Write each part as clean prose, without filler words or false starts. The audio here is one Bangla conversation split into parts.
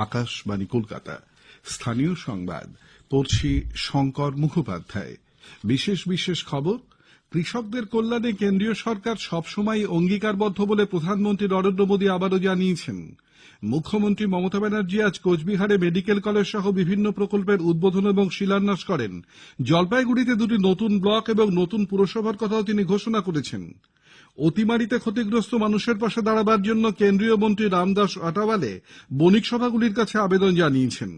আকাশবাণী কলকাতা। স্থানীয় সংবাদ পড়ছি শঙ্কর মুখোপাধ্যায়। বিশেষ খবর, কৃষকদের কল্যাণে কেন্দ্রীয় সরকার সবসময় অঙ্গীকারবদ্ধ বলে প্রধানমন্ত্রী নরেন্দ্র মোদী আবারও জানিয়েছেন। মুখ্যমন্ত্রী মমতা ব্যানার্জি আজ কোচবিহারে মেডিকেল কলেজ সহ বিভিন্ন প্রকল্পের উদ্বোধন এবং শিলান্যাস করেন। জলপাইগুড়িতে দুটি নতুন ব্লক এবং নতুন পুরসভার কথাও তিনি ঘোষণা করেছেন। অতিমারিতে ক্ষতিগ্রস্ত মানুষের পাশে দাঁড়াবার জন্য কেন্দ্রীয় মন্ত্রী রামদাস আঠাওয়ালে বণিক সভাগুলির কাছে আবেদন জানিয়েছেন।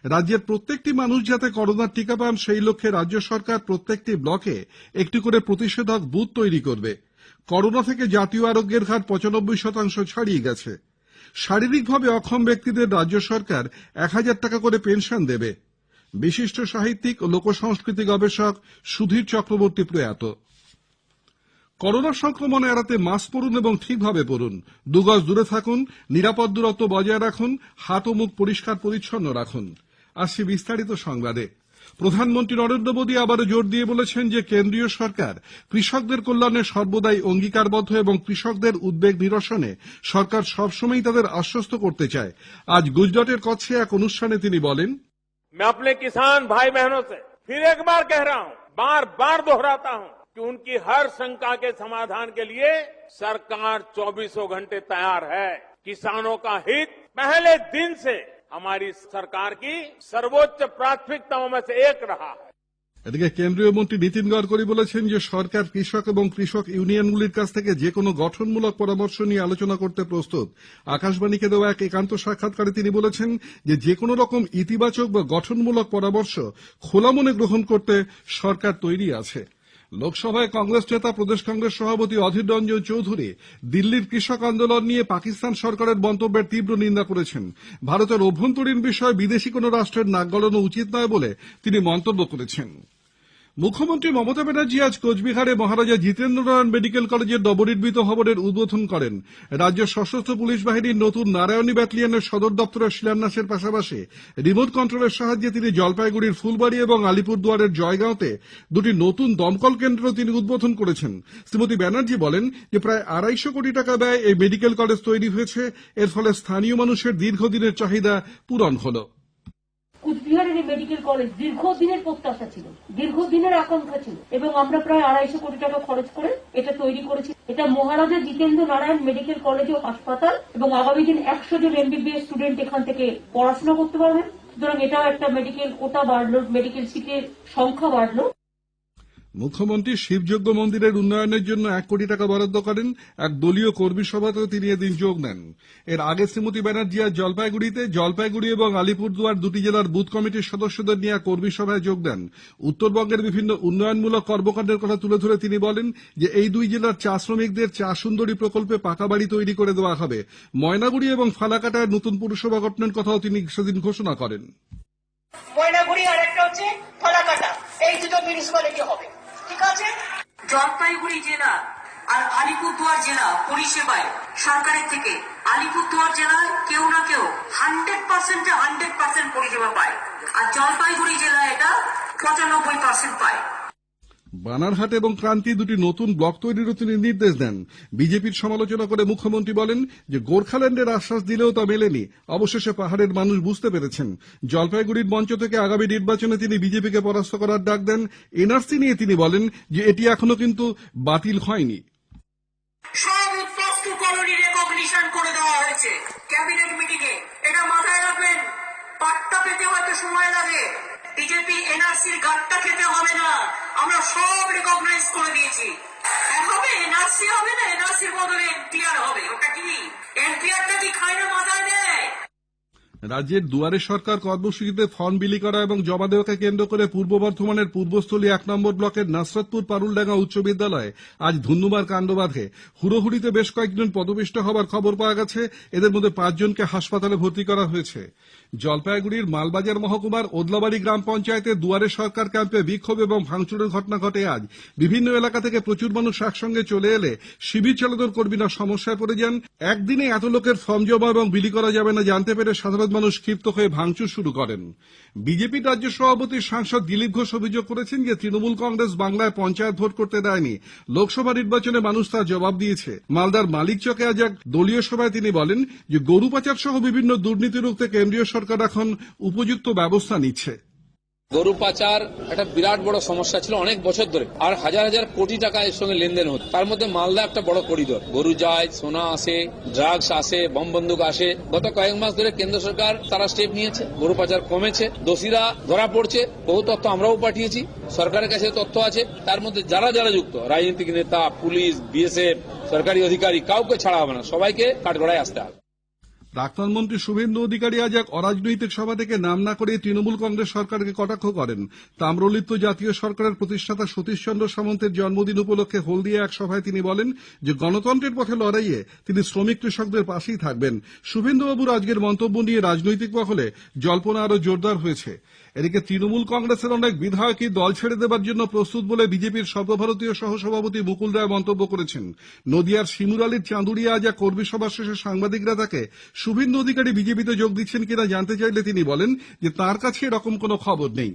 রাজ্যের প্রত্যেকটি মানুষ যাতে করোনার টিকা পান সেই লক্ষ্যে রাজ্য সরকার প্রত্যেকটি ব্লকে একটি করে প্রতিষেধক বুথ তৈরি করবে। করোনা থেকে জাতীয় আরোগ্যের হার ৯৫% ছাড়িয়ে গেছে। শারীরিকভাবে অক্ষম ব্যক্তিদের রাজ্য সরকার ১,০০০ টাকা করে পেনশন দেবে। বিশিষ্ট সাহিত্যিক ও লোকসংস্কৃতি গবেষক সুধীর চক্রবর্তী প্রয়াত। করোনা সংক্রমণ এড়াতে মাস্ক পরুন এবং ঠিকভাবে পরুন, ২ গজ দূরে থাকুন, নিরাপদ দূরত্ব বজায় রাখুন, হাত ও মুখ পরিষ্কার পরিচ্ছন্ন রাখুন। আসছি বিস্তারিত সংবাদে। প্রধানমন্ত্রী নরেন্দ্র মোদী আবারও জোর দিয়ে বলেছেন যে কেন্দ্রীয় সরকার কৃষকদের কল্যাণে সর্বদাই অঙ্গীকারবদ্ধ এবং কৃষকদের উদ্বেগ নিরসনে সরকার সবসময় তাদের আশ্বস্ত করতে চায়। আজ গুজরাটের কচ্ছে এক অনুষ্ঠানে তিনি বলেন, मैं अपने किसान भाई बहनों से फिर एक बार कह रहा हूं, बार बार दोहराता हूं कि उनकी हर शंका के समाधान के लिए सरकार 24 घंटे तैयार है। किसानों का हित पहले दिन से हमारी सरकार की सर्वोच्च प्राथमिकताओं में से एक रहा है। এদিকে কেন্দ্রীয় মন্ত্রী নীতিন গডকরি বলেছেন যে সরকার কৃষক এবং কৃষক ইউনিয়নগুলির কাছ থেকে যে কোনো গঠনমূলক পরামর্শ নিয়ে আলোচনা করতে প্রস্তুত। আকাশবাণীকে দেওয়া এক একান্ত সাক্ষাৎকারে তিনি বলেছেন যে কোনো রকম ইতিবাচক বা গঠনমূলক পরামর্শ খোলা মনে গ্রহণ করতে সরকার তৈরি আছে। লোকসভায় কংগ্রেস নেতা প্রদেশ কংগ্রেস সভাপতি অধীর রঞ্জন চৌধুরী দিল্লির কৃষক আন্দোলন নিয়ে পাকিস্তান সরকারের মন্তব্যের তীব্র নিন্দা করেছেন। ভারতের অভ্যন্তরীণ বিষয়ে বিদেশি কোনো রাষ্ট্রের নাক গলানো উচিত নয় বলে তিনি মন্তব্য করেছেন। মুখ্যমন্ত্রী মমতা ব্যানার্জি আজ কোচবিহারে মহারাজা জিতেন্দ্র নারায়ণ মেডিকেল কলেজের নবনির্মিত ভবনের উদ্বোধন করেন। রাজ্য সশস্ত্র পুলিশ বাহিনীর নতুন নারায়ণী ব্যাটালিয়নের সদর দপ্তরের শিলান্যাসের পাশাপাশি রিমোট কন্ট্রোলের সাহায্যে তিনি জলপাইগুড়ির ফুলবাড়ি এবং আলিপুরদুয়ারের জয়গাঁওতে দুটি নতুন দমকল কেন্দ্র তিনি উদ্বোধন করেছেন। শ্রীমতী ব্যানার্জি বলেন যে প্রায় ২৫০ কোটি টাকা ব্যয়ে এই মেডিকেল কলেজ তৈরি হয়েছে। এর ফলে স্থানীয় মানুষের দীর্ঘদিনের চাহিদা পূরণ হলো। কুচবিহারের এই মেডিকেল কলেজ দীর্ঘদিনের প্রত্যাশা ছিল, দীর্ঘদিনের আকাঙ্ক্ষা ছিল এবং আমরা প্রায় ২৫০ কোটি টাকা খরচ করে এটা তৈরি করেছি। এটা মহারাজা জিতেন্দ্র নারায়ণ মেডিকেল কলেজ ও হাসপাতাল এবং আগামী দিন ১০০ জন MBBS স্টুডেন্ট এখান থেকে পড়াশোনা করতে পারবেন। সুতরাং এটাও একটা মেডিকেল কোটা বাড়লো, মেডিকেল সিটের সংখ্যা বাড়লো। মুখ্যমন্ত্রী শিবযজ্ঞ মন্দিরের উন্নয়নের জন্য ১ কোটি টাকা বরাদ্দ করেন। এক দলীয় কর্মী সভাতেও তিনি এদিন যোগ দেন। এর আগে শ্রীমতী ব্যানার্জি আজ জলপাইগুড়ি এবং আলিপুরদুয়ার দুটি জেলার বুথ কমিটির সদস্যদের নিয়ে এক কর্মী সভায় যোগ দেন। উত্তরবঙ্গের বিভিন্ন উন্নয়নমূলক কর্মকাণ্ডের কথা তুলে ধরে তিনি বলেন যে এই দুই জেলার চা শ্রমিকদের চা সুন্দরী প্রকল্পে পাকা বাড়ি তৈরি করে দেওয়া হবে। ময়নাগুড়ি এবং ফালাকাটায় নতুন পুরসভা গঠনের কথাও তিনি সেদিন ঘোষণা করেন। ময়নাগুড়ি আর একটা হচ্ছে ফালাকাটা, এই দুটো মিউনিসিপ্যালিটি হবে। ঠিক আছে, জলপাইগুড়ি জেলা আর আলিপুরদুয়ার জেলা পরিষেবায় সরকারের থেকে আলিপুরদুয়ার জেলায় কেউ না কেউ 100% পরিষেবা পায়, আর জলপাইগুড়ি জেলায় এটা 95% পায়। বানারহাট এবং ক্রান্তি দুটি নতুন ব্লক তৈরিরও তিনি নির্দেশ দেন। বিজেপির সমালোচনা করে মুখ্যমন্ত্রী বলেন যে গোর্খাল্যান্ডের আশ্বাস দিলেও তা মেলেনি। অবশেষে পাহাড়ের মানুষ বুঝতে পেরেছেন। জলপাইগুড়ির মঞ্চ থেকে আগামী নির্বাচনে তিনি বিজেপিকে পরাস্ত করার ডাক দেন। এনআরসি নিয়ে তিনি বলেন যে এটি এখনো কিন্তু বাতিল হয়নি। সব উৎকষ্ট কলোনি রেকগনিশন করে দেওয়া হয়েছে ক্যাবিনেট মিটিং এ, এটা মাথায় রাখবেন। পাট্টা পেতে হয়তো সময় লাগে, বিজেপি এনআরসির গাট্টা খেতে হবে না। আমরা সব রেকগনাইজ করে দিয়েছি। হবে এনআরসি হবে না, এনআরসির বদলে এনপিআর হবে। ওটা কি এনপিআরটা কি খায় না মাথায় দেয়? রাজ্যের দুয়ারে সরকার কর্মসূচিতে ফর্ম বিলি করা এবং জমা দেওয়াকে কেন্দ্র করে পূর্ব বর্ধমানের পূর্বস্থলী ১ নম্বর ব্লকের নাসরতপুর পারুলডাঙ্গা উচ্চ বিদ্যালয়ে আজ ধুন্ধুমার কাণ্ড বাধে। হুড়োহুড়িতে বেশ কয়েকজন পদপিষ্ট হবার খবর পাওয়া গেছে। এদের মধ্যে ৫ জনকে হাসপাতালে ভর্তি করা হয়েছে। জলপাইগুড়ির মালবাজার মহকুমার ওদলাবাড়ি গ্রাম পঞ্চায়েতের দুয়ারে সরকার ক্যাম্পে বিক্ষোভ এবং ভাঙচুরের ঘটনা ঘটে আজ। বিভিন্ন এলাকা থেকে প্রচুর মানুষ একসঙ্গে চলে এলে শিবির চালানোর কর্মীরা সমস্যায় পড়ে যান। একদিনে এত লোকের ফর্ম জমা এবং বিলি করা যাবে না জানতে পেরে সাধারণ মানুষ ক্ষিপ্ত হয়ে ভাঙচুর শুরু করেন। বিজেপির রাজ্য সভাপতি সাংসদ দিলীপ ঘোষ অভিযোগ করেছেন যে তৃণমূল কংগ্রেস বাংলায় পঞ্চায়েত ভোট করতে দেয়নি, লোকসভা নির্বাচনে মানুষ তার জবাব দিয়েছে। মালদার মালিকচকে আজ এক দলীয় সভায় তিনি বলেন যে গরু পাচার সহ বিভিন্ন দুর্নীতি রুখতে কেন্দ্রীয় সরকার এখন উপযুক্ত ব্যবস্থা নিচ্ছে। গরু পাচার একটা বিরাট বড় সমস্যা ছিল অনেক বছর ধরে, আর হাজার হাজার কোটি টাকা এর সঙ্গে লেনদেন হতো। তার মধ্যে মালদা একটা বড় করিডোর, গরু যায়, সোনা আসে, ড্রাগস আসে, বম বন্দুক আসে। গত কয়েক মাস ধরে কেন্দ্র সরকার তারা স্টেপ নিয়েছে, গরু পাচার কমেছে, দোষীরা ধরা পড়ছে। বহু তথ্য আমরাও পাঠিয়েছি, সরকারের কাছে তথ্য আছে। তার মধ্যে যারা যারা যুক্ত, রাজনৈতিক নেতা, পুলিশ, বিএসএফ, সরকারি অধিকারী, কাউকে ছাড়া হবে না, সবাইকে কাঠগড়ায় আসতে হবে। প্রাক্তন মন্ত্রী শুভেন্দু অধিকারী আজ এক অরাজনৈতিক সভা থেকে নাম না করে তৃণমূল কংগ্রেস সরকারকে কটাক্ষ করেন। তাম্রলিপ্ত জাতীয় সরকারের প্রতিষ্ঠাতা সতীশচন্দ্র সামন্তের জন্মদিন উপলক্ষে হলদিয়া এক সভায় তিনি বলেন যে গণতন্ত্রের পথে লড়াইয়ে তিনি শ্রমিক কৃষকদের পাশেই থাকবেন। শুভেন্দুবাবুর আজকের মন্তব্য নিয়ে রাজনৈতিক মহলে জল্পনা আরো জোরদার হয়েছে। এদিকে তৃণমূল কংগ্রেসের অনেক বিধায়কই দল ছেড়ে দেবার জন্য প্রস্তুত বলে বিজেপির সর্বভারতীয় সহসভাপতি মুকুল রায় মন্তব্য করেছেন। নদিয়ার শিমুরালির চাঁদুরিয়া আজ এক কর্মী সভা শেষে সাংবাদিকরা তাকে শুভেন্দু অধিকারী বিজেপিতে যোগ দিচ্ছেন কিনা জানতে চাইলে তিনি বলেন যে তার কাছে এরকম কোনো খবর নেই।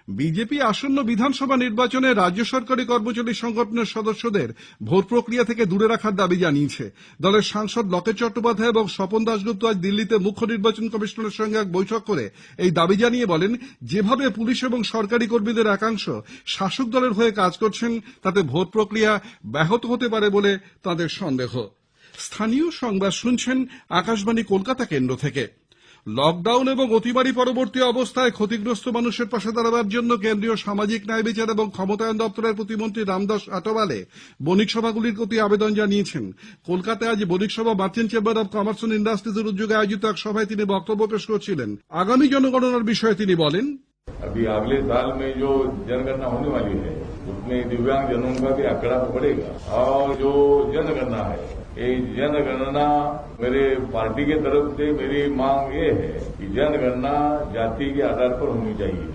বিজেপি আসন্ন বিধানসভা নির্বাচনে রাজ্য সরকারি কর্মচারী সংগঠনের সদস্যদের ভোট প্রক্রিয়া থেকে দূরে রাখার দাবি জানিয়েছে। দলের সাংসদ লকেট চট্টোপাধ্যায় এবং স্বপন দাশগুপ্ত আজ দিল্লিতে মুখ্য নির্বাচন কমিশনারের সঙ্গে এক বৈঠক করে এই দাবি জানিয়ে বলেন, যেভাবে পুলিশ এবং সরকারি কর্মীদের একাংশ শাসক দলের হয়ে কাজ করছেন তাতে ভোট প্রক্রিয়া ব্যাহত হতে পারে বলে তাদের সন্দেহ। স্থানীয় সংবাদ শুনছেন আকাশবাণী কলকাতা কেন্দ্র থেকে। লকডাউন এবং অতিমারি পরবর্তী অবস্থায় ক্ষতিগ্রস্ত মানুষের পাশে দাঁড়াবার জন্য কেন্দ্রীয় সামাজিক ন্যায় বিচার এবং ক্ষমতায়ন দপ্তরের প্রতিমন্ত্রী রামদাস আঠাওয়ালে বণিক সভাগুলির প্রতি আবেদন জানিয়েছেন। কলকাতায় আজ বণিক সভা merchant chamber of commerce and ইন্ডাস্ট্রিজের উদ্যোগে আয়োজিত এক সভায় তিনি বক্তব্য পেশ করছিলেন। আগামী জনগণনার বিষয়ে তিনি বলেন, अभी अगले साल में जो जनगणना होने वाली है उसमें दिव्यांग जनों का भी आंकड़ा बढ़ेगा और जो जनगणना है ये जनगणना मेरे पार्टी के तरफ से मेरी मांग ये है कि जनगणना जाति के आधार पर होनी चाहिए।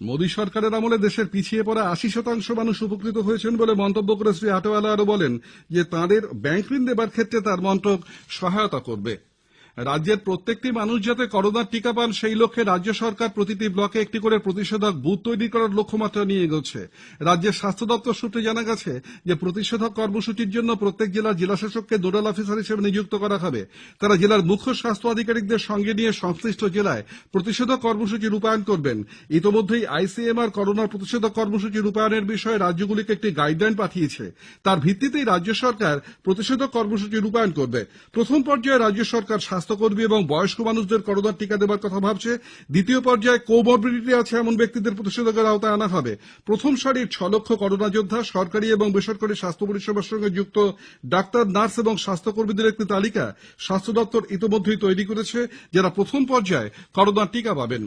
মোদী সরকারের আমলে দেশের পিছিয়ে পড়া ৮০% মানুষ উপকৃত হয়েছেন বলে মন্তব্য করে শ্রী আটোয়ালা আরো বলেন যে তাঁদের ব্যাংক ঋণ দেবার ক্ষেত্রে তার মন্ত্রক সহায়তা করবে। রাজ্যের প্রত্যেকটি মানুষ যাতে করোনার টিকা পান সেই লক্ষ্যে রাজ্য সরকার প্রতিটি ব্লকে একটি করে প্রতিষেধক বুথ তৈরি করার লক্ষ্যমাত্রা নিয়ে এগোচ্ছে। রাজ্যের স্বাস্থ্য দপ্তর সূত্রে জানা গেছে যে প্রতিষেধক কর্মসূচির জন্য প্রত্যেক জেলার জেলাশাসককে নোডাল অফিসার হিসেবে নিযুক্ত করা হবে। তারা জেলার মুখ্য স্বাস্থ্য আধিকারিকদের সঙ্গে নিয়ে সংশ্লিষ্ট জেলায় প্রতিষেধক কর্মসূচি রূপায়ণ করবেন। ইতোমধ্যেই আইসিএমআর করোনার প্রতিষেধক কর্মসূচি রূপায়ণের বিষয়ে রাজ্যগুলিকে একটি গাইডলাইন পাঠিয়েছে। তার ভিত্তিতেই রাজ্য সরকার প্রতিষেধক কর্মসূচি রূপায়ণ করবে। প্রথম পর্যায়ে রাজ্য সরকার স্বাস্থ্যকর্মী এবং বয়স্ক মানুষদের করোনার টিকা দেবার কথা ভাবছে। দ্বিতীয় পর্যায়ে কোমরবিডিটি আছে এমন ব্যক্তিদের প্রতিষেধকের আওতায় আনা হবে। প্রথম সারির ৬ লক্ষ করোনা যোদ্ধা, সরকারি এবং বেসরকারি স্বাস্থ্য পরিষেবার সঙ্গে যুক্ত ডাক্তার, নার্স এবং স্বাস্থ্যকর্মীদের একটি তালিকা স্বাস্থ্য দপ্তর ইতিমধ্যেই তৈরি করেছে, যারা প্রথম পর্যায়ে করোনার টিকা পাবেন।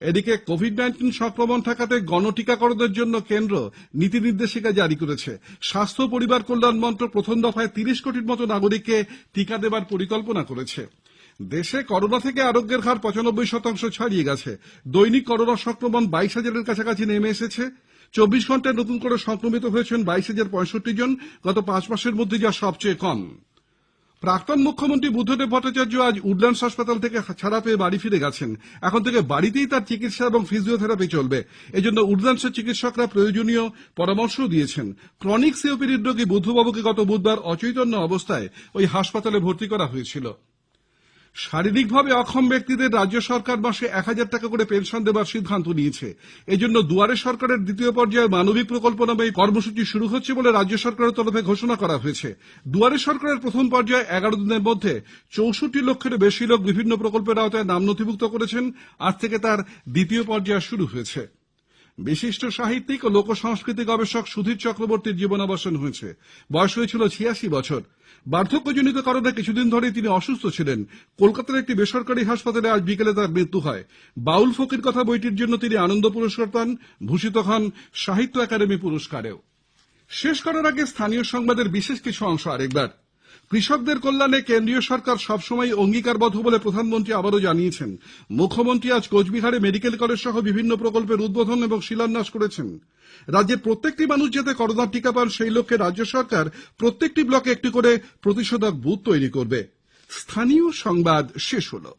এদিকে কোভিড-19 সংক্রমণ ঠেকাতে গণটিকাকরণের জন্য কেন্দ্র নীতি নির্দেশিকা জারি করেছে। স্বাস্থ্য পরিবার কল্যাণ মন্ত্রক প্রথম দফায় ৩০ কোটির মতো নাগরিককে টিকা দেবার পরিকল্পনা করেছে। দেশে করোনা থেকে আরোগ্যের হার ৯৫% ছাড়িয়ে গেছে। দৈনিক করোনা সংক্রমণ ২২,০০০-এর কাছাকাছি নেমে এসেছে। ২৪ ঘন্টায় নতুন করে সংক্রমিত হয়েছেন ২২,০৬৫ জন, গত ৫ মাসের মধ্যে যা সবচেয়ে কম। প্রাক্তন মুখ্যমন্ত্রী বুদ্ধদেব ভট্টাচার্য আজ উডল্যান্ডস হাসপাতাল থেকে ছাড়া পেয়ে বাড়ি ফিরে গেছেন। এখন থেকে বাড়িতেই তার চিকিৎসা এবং ফিজিওথেরাপি চলবে। এজন্য উডল্যান্ডসের চিকিৎসকরা প্রয়োজনীয় পরামর্শ দিয়েছেন। ক্রনিক সিওপিডি রোগী বুদ্ধবাবুকে গত বুধবার অচৈতন্য অবস্থায় ওই হাসপাতালে ভর্তি করা হয়েছিল। শারীরিকভাবে অক্ষম ব্যক্তিদের রাজ্য সরকার মাসে ১,০০০ টাকা করে পেনশন দেবার সিদ্ধান্ত নিয়েছে। এজন্য দুয়ারে সরকারের দ্বিতীয় পর্যায়ে মানবিক প্রকল্প নামে এই কর্মসূচি শুরু হচ্ছে বলে রাজ্য সরকারের তরফে ঘোষণা করা হয়েছে। দুয়ারে সরকারের প্রথম পর্যায়ে ১১ দিনের মধ্যে ৬৪ লক্ষের বেশি লোক বিভিন্ন প্রকল্পের আওতায় নাম নথিভুক্ত করেছেন। আজ থেকে তার দ্বিতীয় পর্যায় শুরু হয়েছে। বিশিষ্ট সাহিত্যিক ও লোক সংস্কৃতি গবেষক সুধীর চক্রবর্তীর জীবনাবসান হয়েছে। বয়স হয়েছিল ৮৬ বছর। বার্ধক্যজনিত কারণে কিছুদিন ধরেই তিনি অসুস্থ ছিলেন। কলকাতার একটি বেসরকারি হাসপাতালে আজ বিকেলে তার মৃত্যু হয়। বাউল ফকির কথা বইটির জন্য তিনি আনন্দ পুরস্কার পান, ভূষিত হন সাহিত্য একাডেমি পুরস্কারেও। শেষ করার আগে স্থানীয় সংবাদের বিশেষ কিছু অংশ আরেকবার। কৃষকদের কল্যাণে কেন্দ্রীয় সরকার সবসময় অঙ্গীকারবদ্ধ বলে প্রধানমন্ত্রী আবারও জানিয়েছেন। মুখ্যমন্ত্রী আজ কোচবিহারে মেডিকেল কলেজ সহ বিভিন্ন প্রকল্পের উদ্বোধন এবং শিলান্যাস করেছেন। রাজ্যের প্রত্যেকটি মানুষ যাতে করোনার টিকা পান সেই লক্ষ্যে রাজ্য সরকার প্রত্যেকটি ব্লকে একটি করে প্রতিষেধক বুথ তৈরি করবে। স্থানীয় সংবাদ শেষ হলো।